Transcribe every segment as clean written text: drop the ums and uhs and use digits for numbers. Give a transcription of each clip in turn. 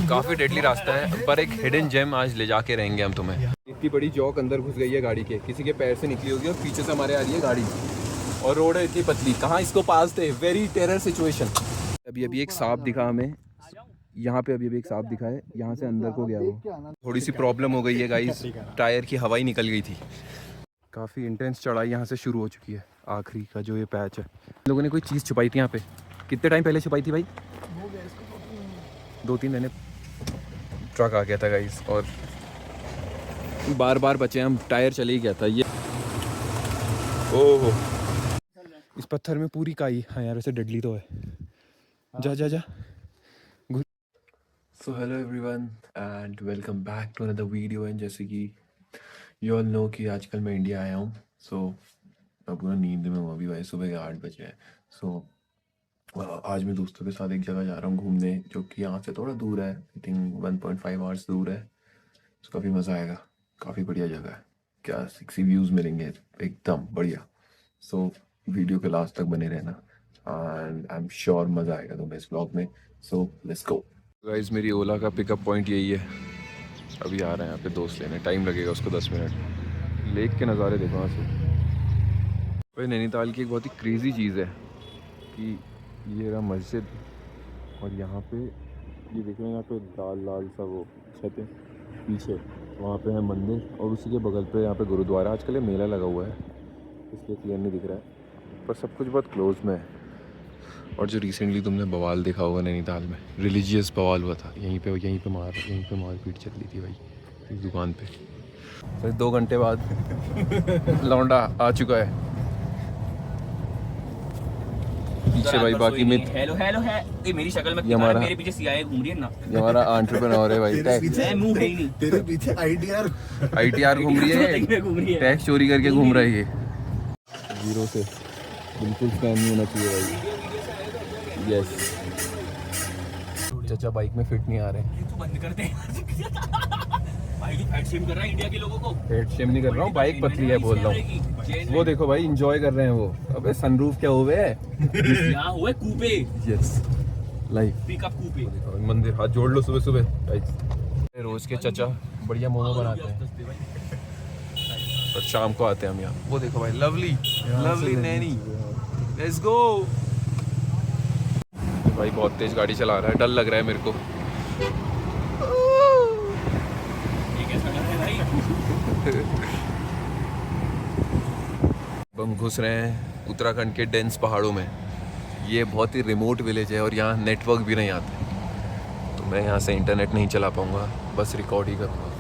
काफ़ी डेडली रास्ता है, पर एक हिडन जेम आज ले जाके रहेंगे हम तुम्हें। इतनी बड़ी जॉक अंदर घुस गई है गाड़ी के, किसी के पैर से निकली होगी और पीछे से हमारे आ रही है गाड़ी, और रोड है इतनी पतली, कहाँ इसको पास थे। Very terror situation. अभी एक सांप दिखा हमें यहाँ पे, अभी एक सांप दिखा है, यहाँ से अंदर को गया वो। थोड़ी सी प्रॉब्लम हो गई है गाइस, टायर की हवा ही निकल गई थी। काफ़ी इंटेंस चढ़ाई यहाँ से शुरू हो चुकी है। आखिरी का जो ये पैच है, लोगों ने कोई चीज़ छुपाई थी यहाँ पे। कितने टाइम पहले छुपाई थी भाई? 2-3 महीने। ट्रक आ गया था गाइस और बार बार बचे हम, टायर चले ही गया था ये। ओहो, इस पत्थर में पूरी काई। हाँ यार, वैसे डेडली तो है। जा जा जा। So hello everyone and welcome back to another video. And जैसे कि यू ऑल नो कि आजकल मैं इंडिया आया हूँ। सो मैं पूरा नींद में हूँ अभी भाई, सुबह के 8 बजे है। सो आज मैं दोस्तों के साथ एक जगह जा रहा हूँ घूमने, जो कि यहाँ से थोड़ा दूर है। आई थिंक 1.5 आवर्स दूर है। तो काफ़ी मज़ा आएगा, काफ़ी बढ़िया जगह है, क्या सिक्सी व्यूज़ मिलेंगे एकदम बढ़िया। सो वीडियो के लास्ट तक बने रहना एंड आई एम श्योर मज़ा आएगा तुम्हें इस ब्लॉग में। So let's go guys. मेरी ओला का पिकअप पॉइंट यही है। अभी आ रहे हैं यहाँ पे दोस्त लेने, टाइम लगेगा उसको 10 मिनट। लेक के नज़ारे देखो यहाँ से। भाई नैनीताल की एक बहुत ही क्रेज़ी चीज़ है कि ये रहा मस्जिद, और यहाँ पे ये देख रहे हैं, यहाँ पे लाल लाल सा वो छत है पीछे, वहाँ पे है मंदिर, और उसी के बगल पे यहाँ पे गुरुद्वारा। आजकल ये मेला लगा हुआ है इसलिए क्लियर नहीं दिख रहा है, पर सब कुछ बहुत क्लोज में है। और जो रिसेंटली तुमने बवाल देखा होगा नैनीताल में, रिलीजियस बवाल हुआ था, यहीं पे मारपीट चल रही थी भाई इस दुकान पे। फिर 2 घंटे बाद लौंडा आ चुका है पीछे भाई। बाकी में हेलो है ये मेरी शक्ल में हमारा, मेरे पीछे सीआईए घूम रही है ना, ये हमारा एंटरप्रेन्योर है भाई। मुंह है ही नहीं, तेरे पीछे आईटीआर घूम रही है, टैक्स चोरी करके घूम रहा है ये। जीरो से बिल्कुल स्कैम नहीं होना चाहिए भाई। यस चाचा बाइक में फिट नहीं आ रहे। तू बंद कर दे भाई, तू फैट शेम कर रहा है इंडिया के लोगों को। फैट शेम नहीं कर रहा हूँ, बाइक पतली है बोल रहा हूँ। वो देखो भाई एंजॉय कर रहे हैं वो। अबे सनरूफ क्या हुए यहाँ हुए कूपे। यस लाइफ पिकअप कूपे। मंदिर। हाथ जोड़ लो सुबह सुबह। रोज के चाचा बढ़िया मोमो बनाते हैं और शाम को आते हैं हम यहाँ। वो देखो भाई, लवली नैनी, लेट्स गो। भाई बहुत तेज गाड़ी चला रहा है, डर लग रहा है मेरे को। हम घुस रहे हैं उत्तराखंड के डेंस पहाड़ों में। ये बहुत ही रिमोट विलेज है और यहाँ नेटवर्क भी नहीं आते, तो मैं यहाँ से इंटरनेट नहीं चला पाऊँगा, बस रिकॉर्ड ही करूँगा।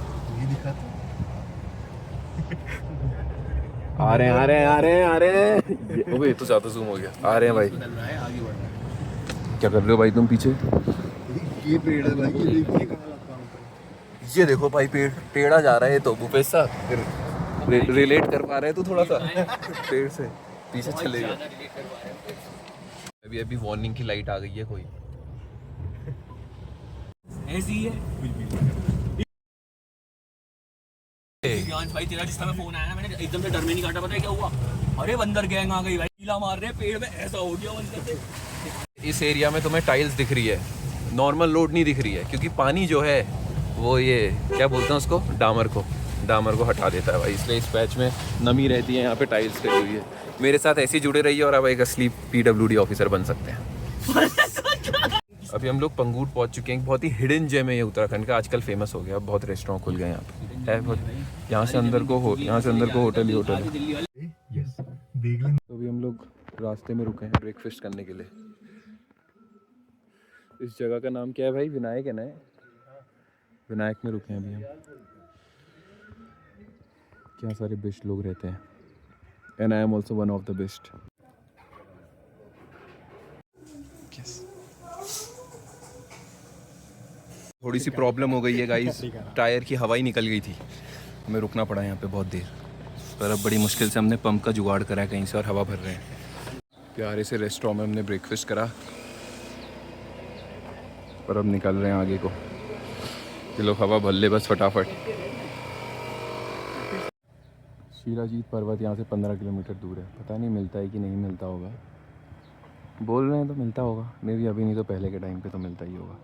आ रहे हैं। ओबे तो ज़्यादा जूम हो गया। आ रहे हैं भाई। क्या कर रहे हो भाई तुम पीछे? ये पेड़ है भाई, ये देखो भाई, पेड़ा जा रहा है तो भूपेश सा रिलेट कर पा रहे हैं तो थोड़ा सा पेड़ से पीछे चले गए। अभी वार्निंग की लाइट आ गई है कोई ऐसी है भाई। तेरा जिस समय फोन आया ना, मैंने एकदम से डर में नहीं काटा, पता है क्या हुआ? अरे बंदर गैंग आ गई भाई, कीला मार रहे हैं पेड़ में, ऐसा हो गया बंदर से। इस एरिया में तुम्हें टाइल्स दिख रही है, नॉर्मल रोड नहीं दिख रही है, क्योंकि पानी जो है वो ये क्या बोलते हैं उसको, डामर को हटा देता है भाई, इसलिए इस पैच में नमी रहती है। यहाँ पे टाइल्स लगी हुई है। मेरे साथ ऐसे ही जुड़े रहिए और आप एक असली PWD ऑफिसर बन सकते हैं। अभी हम लोग पंगूर पहुँच चुके हैं। बहुत ही हिडन जेम है ये उत्तराखंड का, आजकल फेमस हो गया, बहुत रेस्टोरेंट खुल गए यहाँ पे है। यहाँ से अंदर को होटल ही होटल है। तो अभी हम लोग रास्ते में रुके हैं ब्रेकफास्ट करने के लिए। इस जगह का नाम क्या है भाई? विनायक है ना? विनायक में रुके हैं अभी हम। क्या सारे बेस्ट लोग रहते हैं, and I am also one of the best. थोड़ी सी प्रॉब्लम हो गई है गाइस, टायर की हवा ही निकल गई थी, हमें रुकना पड़ा यहाँ पे बहुत देर। पर अब बड़ी मुश्किल से हमने पंप का जुगाड़ करा है कहीं से और हवा भर रहे हैं। प्यारे से रेस्टोरेंट में हमने ब्रेकफास्ट करा, पर अब निकल रहे हैं आगे को। ये लोग हवा भर ले बस फटाफट। शीलाजीत पर्वत यहाँ से 15 किलोमीटर दूर है। पता नहीं मिलता है कि नहीं मिलता होगा, बोल रहे हैं तो मिलता होगा, मे भी अभी नहीं तो पहले के टाइम पे तो मिलता ही होगा।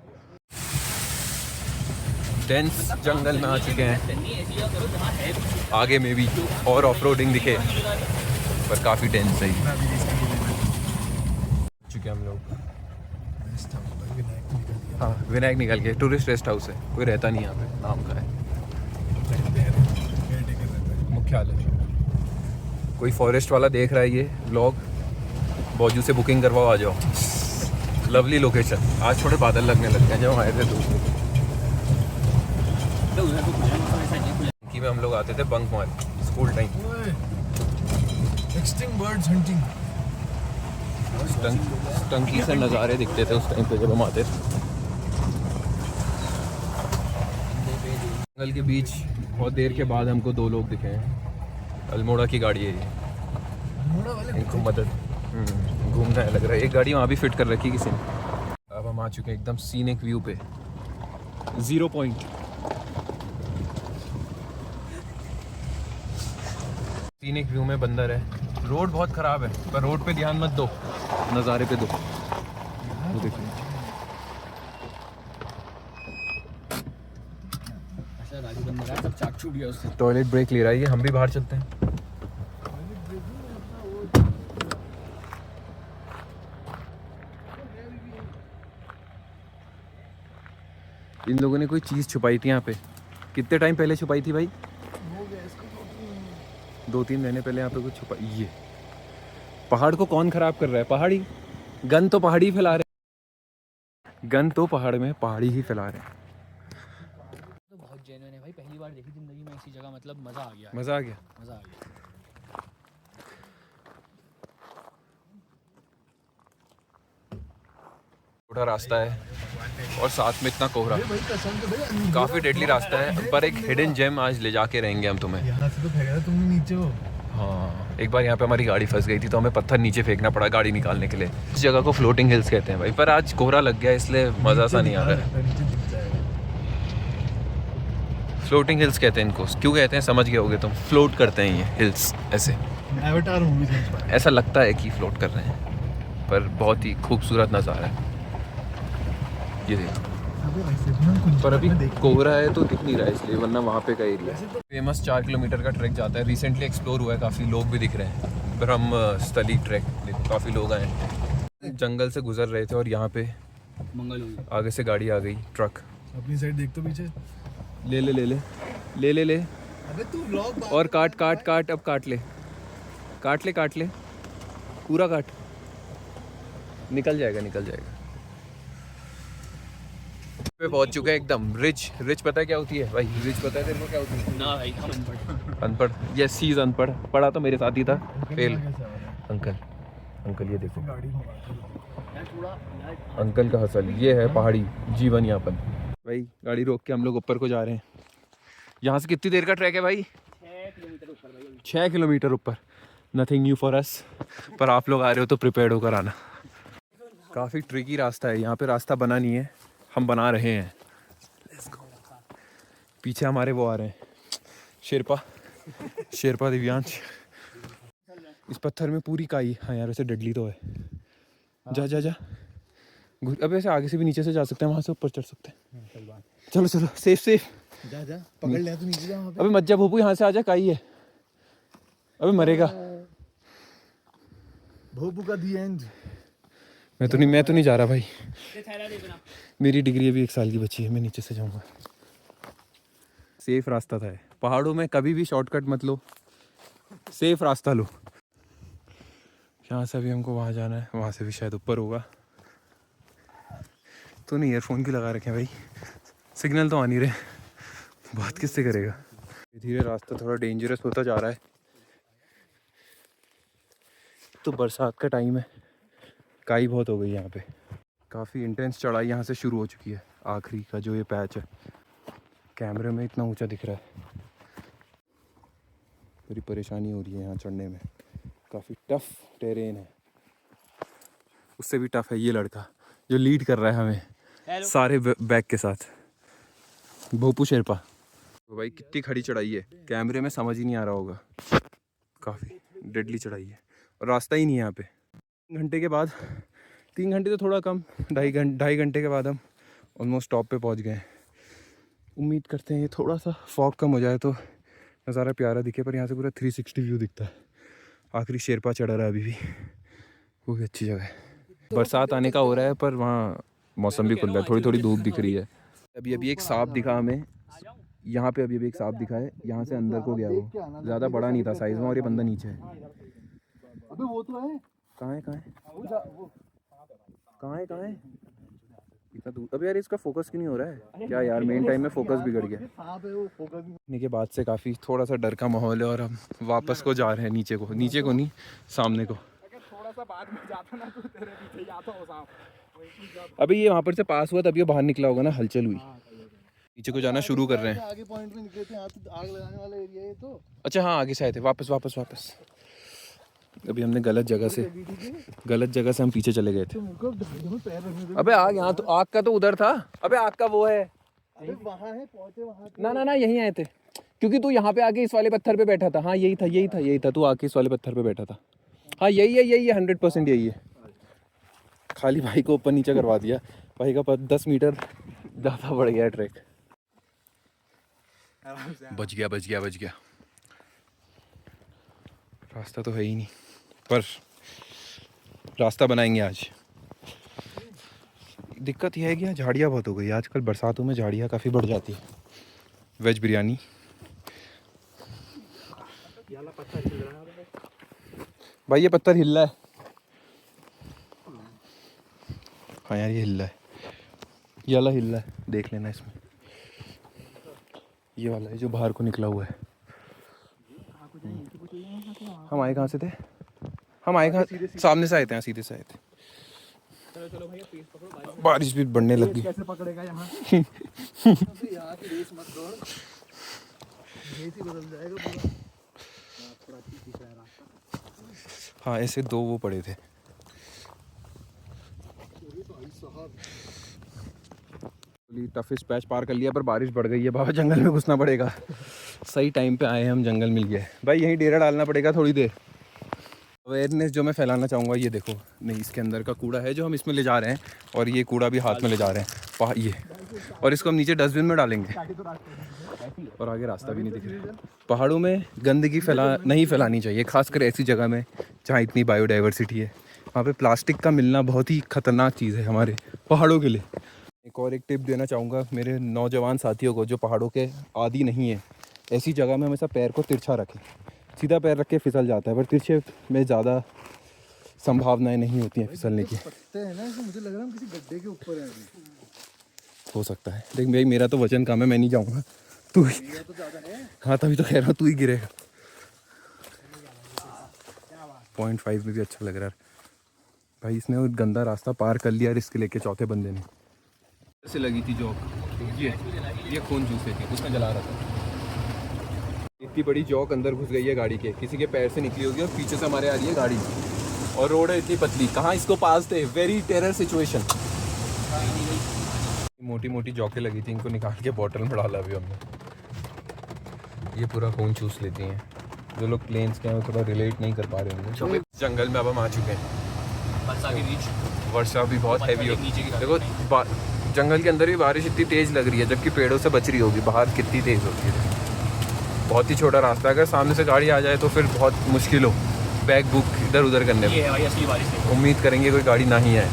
डेंस जंगल में आ चुके हैं। चलनी ऐसी जगह करो जहाँ है कुछ। आगे में भी और ऑफ रोडिंग दिखे, पर काफ़ी डेंस है ये। चुके हम लोग। हाँ, विनायक निकल के टूरिस्ट रेस्ट हाउस है, कोई रहता नहीं यहाँ पे, नाम का है, मुख्यालय। कोई फॉरेस्ट वाला देख रहा है ये व्लॉग, बौजू से बुकिंग करवाओ, आ जाओ। Lovely location. आज थोड़े बादल लगने लग गए जब हम आए थे धूप की में। हम लोग आते थे बंक मार school time. Extinct birds hunting. टंकी से नज़ारे दिखते थे उस टाइम पे जब हम आते थे। जंगल के बीच बहुत देर के बाद हमको दो लोग दिखे हैं। अल्मोड़ा की गाड़ी है ये, इनको मदद घूमना है लग रहा है। एक गाड़ी वहाँ भी फिट कर रखी है किसी ने। अब हम आ चुके हैं एकदम सीनिक व्यू पे, 0 पॉइंट। सीनिक व्यू में बंदर है। रोड बहुत ख़राब है, पर रोड पे ध्यान मत दो, नज़ारे पे दो। वो देखिए, गाड़ी बंद है, सब चाट छूट गया उससे। टॉयलेट ब्रेक ले रहा है ये, हम भी बाहर चलते हैं। इन लोगों ने कोई चीज़ छुपाई थी यहाँ पे। कितने टाइम पहले छुपाई थी भाई? 2-3 महीने पहले यहाँ पे कुछ छुपाई। ये पहाड़ को कौन खराब कर रहा है? पहाड़ी। गन तो पहाड़ी ही फैला रहे, गन तो पहाड़ में पहाड़ी ही फैला रहे हैं। तो बहुत जेन्युइन है भाई, पहली बार देखी जिंदगी में ऐसी जगह, मतलब मज़ा आ गया। मज़ा आ गया। मज़ा आ गया। छोटा रास्ता है और साथ में इतना कोहरा, काफ़ी डेडली रास्ता है, पर एक हिडन जेम आज ले जाके रहेंगे हम तुम्हें। यहाँ से तो फेंका था तुमने नीचे हो। हाँ, एक बार यहाँ पे हमारी गाड़ी फंस गई थी तो हमें पत्थर नीचे फेंकना पड़ा गाड़ी निकालने के लिए। इस जगह को फ्लोटिंग हिल्स कहते हैं भाई, पर आज कोहरा लग गया इसलिए मज़ा सा नहीं आ रहा है। नीचे दिख जाएगा। फ्लोटिंग हिल्स कहते हैं इनको। क्यों कहते हैं समझ गए होगे तुम, फ्लोट करते हैं ये हिल्स ऐसे। एवाटार मूवी समझ पाया। ऐसा लगता है कि फ्लोट कर रहे हैं, पर बहुत ही खूबसूरत नज़ारा है ये देखो। पर अभी कोहरा है तो दिख नहीं रहा है इसलिए, वरना वहाँ पे का एरिया है। फेमस 4 किलोमीटर का ट्रैक जाता है, रिसेंटली एक्सप्लोर हुआ है, काफ़ी लोग भी दिख रहे हैं। ब्रह्मस्थली ट्रैक देखो, काफ़ी लोग आए हैं। जंगल से गुजर रहे थे और यहाँ पे मंगल हुई। आगे से गाड़ी आ गई, ट्रक। अपनी साइड देख तो पीछे। ले ले ले ले ले ले ले अबे तू व्लॉग और काट काट काट, अब काट ले, काट ले, काट ले, पूरा काट, निकल जाएगा, निकल जाएगा। पे पहुंच चुके हैं एकदम। रिच पता है क्या होती है भाई? रिच पता है तेरे को क्या होती है? ना भाई, हम अनपढ़। अनपढ़। यस, सी इज अनपढ़। पढ़ा तो मेरे साथ ही था, फेल। अंकल ये देखो, गाड़ी घुमा यार थोड़ा यार, अंकल का हसल। ये है पहाड़ी जीवन यापन। भाई गाड़ी रोक के हम लोग ऊपर को जा रहे हैं। यहाँ से कितनी देर का ट्रैक है भाई? 6 किलोमीटर ऊपर भाई। 6 किलोमीटर ऊपर। नथिंग न्यू फॉर अस, पर आप लोग आ रहे हो तो प्रिपेयर्ड होकर आना। काफ़ी ट्रिकी रास्ता है, यहाँ पे रास्ता बना नहीं है, हम बना रहे हैं। पीछे हमारे वो आ रहे हैं, शेरपा दिव्यांश। इस पत्थर में पूरी काई। हाँ यार, वैसे डेडली तो है। जा जा जा। अब ऐसे आगे से भी नीचे से जा सकते हैं, वहाँ से ऊपर चढ़ सकते हैं। चलो चलो, सेफ सेफ। जा जा पकड़ ले तू, नीचे जा वहाँ पे। अबे मत जा भोपू, यहाँ से आ जा, काई है। अबे मरेगा। भोपू का दी एंड। मैं तो नहीं जा रहा भाई। मेरी डिग्री अभी 1 साल की बची है, मैं नीचे से जाऊंगा। सेफ रास्ता था। पहाड़ों में कभी भी शॉर्टकट मत लो, सेफ रास्ता लो। यहाँ से अभी हमको वहाँ जाना है, वहाँ से भी शायद ऊपर होगा। तो नहीं, ईयरफोन क्यों लगा रखे हैं भाई? सिग्नल तो आ नहीं रहे, बात किससे करेगा? धीरे रास्ता थोड़ा डेंजरस होता जा रहा है। तो बरसात का टाइम है, काई बहुत हो गई यहाँ पे। काफ़ी इंटेंस चढ़ाई यहाँ से शुरू हो चुकी है। आखिरी का जो ये पैच है, कैमरे में इतना ऊंचा दिख रहा है। बड़ी परेशानी हो रही है यहाँ चढ़ने में, काफ़ी टफ टेरेन है। उससे भी टफ है ये लड़का जो लीड कर रहा है हमें सारे बैग के साथ, भोपू शेरपा। तो भाई कितनी खड़ी चढ़ाई है, कैमरे में समझ ही नहीं आ रहा होगा। काफ़ी डेडली चढ़ाई है और रास्ता ही नहीं है यहाँ पे। 3 घंटे के बाद, 3 घंटे तो थोड़ा कम, 2.5 घंटे के बाद हम ऑलमोस्ट टॉप पे पहुँच गए। उम्मीद करते हैं ये थोड़ा सा फॉग कम हो जाए तो नज़ारा प्यारा दिखे, पर यहाँ से पूरा 360 व्यू दिखता है। आखिरी शेरपा चढ़ा रहा है अभी भी, वो भी अच्छी जगह है। बरसात आने का हो रहा है पर वहाँ मौसम भी खुल रहा है, थोड़ी थोड़ी धूप दिख रही है। अभी अभी एक सांप दिखा हमें यहाँ पे, अभी एक सांप दिखा है, यहाँ से अंदर को गया वो, ज़्यादा बड़ा नहीं था साइज़ में, और ये बंदा नीचे है। अबे वो तो है। कहाँ है इतना दूर? अबे यार इसका फोकस क्यों नहीं हो रहा है क्या यार? मेन टाइम में फोकस बिगड़ गया। सांप है वो, फोकस नहीं। के बाद से काफ़ी थोड़ा सा डर का माहौल है और हम वापस को जा रहे हैं, नीचे को नहीं, सामने को। थोड़ा सा बाद में जाता ना तो तेरे पीछे जाता हो सांप। अभी ये वहाँ पर से पास हुआ तभी ये बाहर निकला होगा ना, हलचल हुई। नीचे को जाना शुरू कर रहे हैं। आगे पॉइंट में निकले थे, यहाँ तो आग लगाने वाला एरिया है तो। अच्छा हाँ, आगे से आए थे, वापस। अभी हमने गलत जगह से हम पीछे चले गए थे। पैर रखने दे। अबे आग यहाँ तो, आग का तो उधर था। अबे आग का वो है अबे वहाँ है, पहुँचे वहाँ। ना यहीं आए थे, क्योंकि तू यहाँ पे आके इस वाले पत्थर पे बैठा था। हाँ यही था, तू आके इस वाले पत्थर पे बैठा था। हाँ यही है 100% यही है। खाली भाई को ऊपर नीचे करवा दिया, भाई का 10 मीटर ज़्यादा बढ़ गया ट्रैक। बच गया। रास्ता तो है ही नहीं, पर रास्ता बनाएंगे आज। दिक्कत यह है कि यहाँ झाड़ियाँ बहुत हो गई आजकल, बरसातों में झाड़ियाँ काफ़ी बढ़ जाती है। वेज बिरयानी भाई, ये पत्थर हिल रहा है। हाँ यार ये हिल रहा है, ये वाला हिल रहा है, देख लेना इसमें। ये वाला है जो बाहर को निकला हुआ है। हम आए कहाँ से थे? सामने से आए थे, सीधे से आए थे। चलो भैया, पेस पकड़ो। बारिश भी बढ़ने लगी। कैसे पकड़ेगा यहाँ? यहाँ की रेस मत दौड़, रेस ही बदल जाएगा पूरा। हाँ ऐसे 2 वो पड़े थे। टफेस्ट पैच पार कर लिया, पर बारिश बढ़ गई है बाबा, जंगल में घुसना पड़ेगा। सही टाइम पे आए हैं हम, जंगल मिल गया है भाई। यहीं डेरा डालना पड़ेगा थोड़ी देर। अवेयरनेस जो मैं फैलाना चाहूँगा, ये देखो, नहीं इसके अंदर का कूड़ा है जो हम इसमें ले जा रहे हैं, और ये कूड़ा भी हाथ में ले जा रहे हैं ये, और इसको हम नीचे डस्टबिन में डालेंगे। और आगे रास्ता भी नहीं दिख रहा। पहाड़ों में गंदगी नहीं फैलानी चाहिए, खासकर ऐसी जगह में जहाँ इतनी बायोडाइवर्सिटी है। वहाँ पे प्लास्टिक का मिलना बहुत ही खतरनाक चीज़ है हमारे पहाड़ों के लिए। एक और एक टिप देना चाहूँगा मेरे नौजवान साथियों को जो पहाड़ों के आदी नहीं है, ऐसी जगह में हमेशा पैर को तिरछा रखें। सीधा पैर रख के फिसल जाता है, पर तिरछे में ज़्यादा संभावनाएं नहीं होती हैं फिसलने की। पत्ते हैं ना, मुझे लग रहा है हम किसी गड्ढे के ऊपर हैं अभी। हो सकता है, देख भाई मेरा तो वजन कम है, मैं नहीं जाऊँगा, तू ही। तो ज़्यादा है। हाँ तभी तो कह रहा हूँ, तू ही गिरेगा। 0.5 में भी अच्छा लग रहा है भाई। इसने वो गंदा रास्ता पार कर लिया रिस्क लेके चौथे बंदे ने। ऐसे लगी थी जॉक, ये खून चूसे थी, उसमें जला रहा था। इतनी बड़ी जॉक अंदर घुस गई है गाड़ी के, किसी के पैर से निकली होगी और पीछे से हमारे आ रही है गाड़ी, और रोड है इतनी पतली, कहाँ इसको पास थे। Very terror situation. मोटी मोटी जॉकें लगी थी, इनको निकाल के बॉटल में डाला अभी हमने। ये पूरा खून चूस लेती हैं। जो लोग प्लेन्स के हैं वो थोड़ा रिलेट नहीं कर पा रहे होंगे। जंगल में अब हम आ चुके हैं, वर्षा के बीच। वर्षा भी बहुत हैवी हो। नीचे की देखो जंगल के अंदर भी बारिश इतनी तेज़ लग रही है, जबकि पेड़ों से बच रही होगी, बाहर कितनी तेज़ होती है। बहुत ही छोटा रास्ता है, अगर सामने से गाड़ी आ जाए तो फिर बहुत मुश्किल हो बैग बुक इधर उधर करने में। ये है भाई असली बारिश। उम्मीद करेंगे कोई गाड़ी ना ही आए।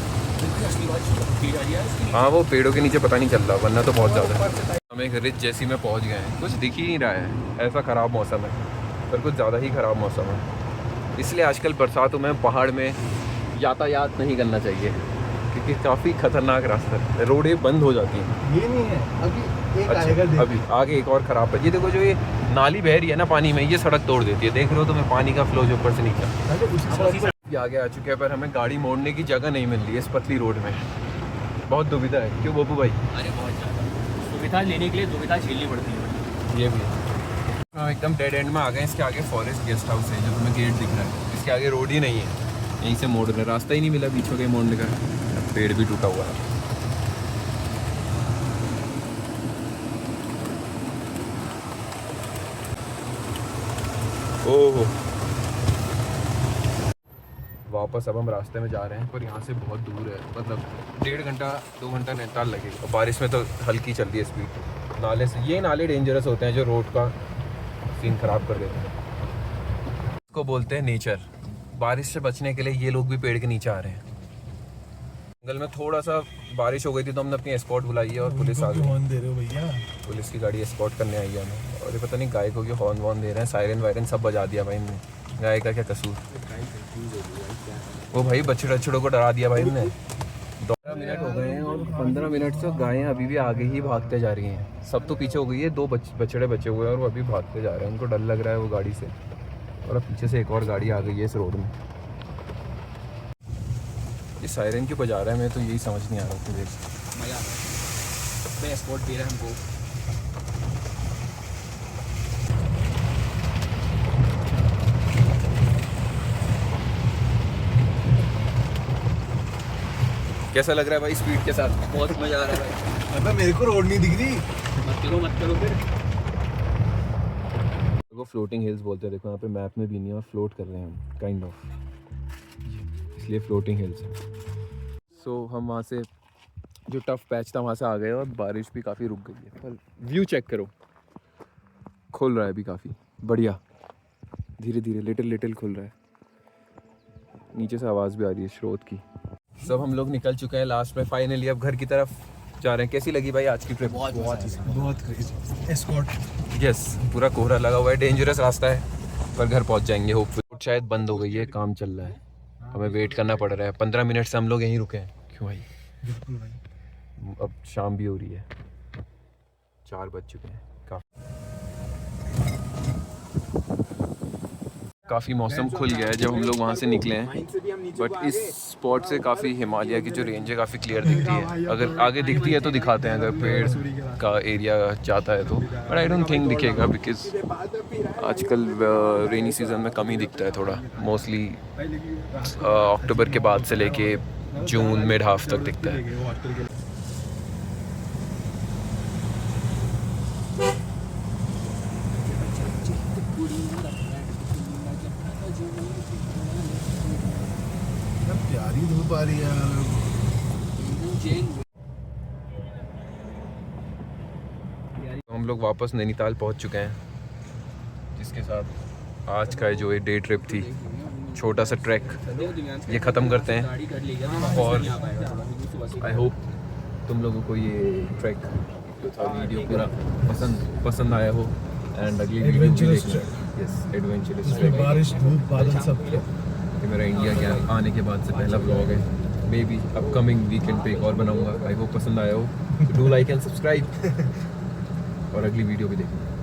असली बारिश। हाँ वो पेड़ों के नीचे पता नहीं चल रहा, वरना तो बहुत ज़्यादा है। हम एक रिच जैसी में पहुँच गए हैं, कुछ दिख ही नहीं रहा है, ऐसा ख़राब मौसम है, पर कुछ ज़्यादा ही ख़राब मौसम है। इसलिए आजकल बरसातों में पहाड़ में यातायात नहीं करना चाहिए, क्योंकि काफ़ी खतरनाक रास्ता है, रोडें बंद हो जाती हैं। ये नहीं है, अभी एक अच्छा, आएगा, देख। अभी आगे एक और ख़राब है। ये देखो जो ये नाली बह रही है ना पानी में, ये सड़क तोड़ देती है। देख रहे हो तुम्हें पानी का फ्लो जो ऊपर से निकला। ये आगे आ चुके हैं, पर हमें गाड़ी मोड़ने की जगह नहीं मिल रही है इस पतली रोड में। बहुत दुविधा है, क्यों बब्बू भाई? अरे बहुत ज़्यादा सुविधा लेने के लिए दुविधा झेलनी पड़ती है। ये भी हम एकदम डेड एंड में आ गए। इसके आगे फॉरेस्ट गेस्ट हाउस है, जो तुम्हें गेट दिख रहा है, इसके आगे रोड ही नहीं है, यहीं से मोड़ रहे, रास्ता ही नहीं मिला बीच में कहीं मोड़ने का। पेड़ भी टूटा हुआ है। ओहो, वापस अब हम रास्ते में जा रहे हैं, पर यहाँ से बहुत दूर है, मतलब 1.5 घंटा 2 घंटा नैनीताल लगेगा। बारिश में तो हल्की चल रही है स्पीड। नाले से, ये नाले डेंजरस होते हैं जो रोड का सीन ख़राब कर देते हैं। इसको बोलते हैं नेचर। बारिश से बचने के लिए ये लोग भी पेड़ के नीचे आ रहे हैं। जंगल में थोड़ा सा बारिश हो गई थी तो हमने अपनी एस्कॉर्ट बुलाई है और पुलिस आ गई। हॉर्न दे रहे हो भैया? पुलिस की गाड़ी एस्कॉर्ट करने आई है हमें, और ये पता नहीं गाय को क्यों हॉर्न वॉर्न दे रहे हैं, सायरन वायरन सब बजा दिया भाई इनने। गाय का क्या कसूर? वो भाई बछड़ों को डरा दिया भाई इनने। 12 मिनट हो गए हैं और 15 मिनट से गायें अभी भी आगे ही भागते जा रही हैं। सब तो पीछे हो गई है, 2 बछड़े बचे हुए हैं और वो अभी भागते जा रहे हैं। उनको डर लग रहा है वो गाड़ी से, और अब पीछे से एक और गाड़ी आ गई है इस रोड में। ये सायरन क्यों बजा रहा है, मैं तो यही समझ नहीं आ रहा था। देख मजा आ रहा है, एस्कॉर्ट दे रहा है हमको। कैसा लग रहा है भाई स्पीड के साथ? बहुत मजा आ रहा है भाई। अबे मेरे को रोड नहीं दिख रही। मत करो फिर। वो फ्लोटिंग हिल्स बोलते हैं, देखो यहाँ पे मैप में भी नहीं है और फ्लोट कर रहे हैं हम काइंड ऑफ, इसलिए फ्लोटिंग हिल्स है। सो हम वहाँ से जो टफ पैच था वहाँ से आ गए और बारिश भी काफ़ी रुक गई है। पर व्यू चेक करो, खुल रहा है अभी काफ़ी बढ़िया, धीरे धीरे लिटिल खुल रहा है। नीचे से आवाज़ भी आ रही है स्रोत की। सब हम लोग निकल चुके हैं लास्ट में फाइनली, अब घर की तरफ जा रहे हैं। कैसी लगी भाई आज की ट्रिप? बहुत क्रेजी। एस्कॉर्ट। यस, पूरा कोहरा लगा हुआ है, डेंजरस रास्ता है, पर घर पहुंच जाएंगे होपफुली। शायद बंद हो गई है, काम चल रहा है, हमें वेट करना पड़ रहा है। 15 मिनट से हम लोग यहीं रुके हैं। क्यों भाई? बिल्कुल भाई। अब शाम भी हो रही है, 4 बज चुके हैं। काफ़ी मौसम खुल गया है जब हम लोग वहाँ से निकले हैं, बट इस स्पॉट से काफ़ी हिमालय की जो रेंज है काफ़ी क्लियर दिखती है। अगर आगे दिखती है तो दिखाते हैं, अगर पेड़ का एरिया जाता है तो, बट आई डोंट थिंक दिखेगा बिकॉज आजकल रेनी सीज़न में कम ही दिखता है थोड़ा। मोस्टली अक्टूबर के बाद से लेके जून मिड हाफ तक दिखता है। प्यारी धूप आ रही है। हम लोग वापस नैनीताल पहुंच चुके हैं, जिसके साथ आज का जो ये डे ट्रिप थी, छोटा सा ट्रैक, ये ख़त्म करते हैं। और आई होप तुम लोगों को ये ट्रैक जो था वीडियो पूरा पसंद आया हो, एंड अगली वीडियो भी देखना। Yes, adventurous track. बारिश धूप बादल सब। ये मेरा इंडिया के आने के बाद से पहला व्लॉग है। मे बी अपकमिंग वीकेंड पे एक और बनाऊंगा। आई होप पसंद आया हो, डू लाइक एंड सब्सक्राइब और अगली वीडियो भी देखना।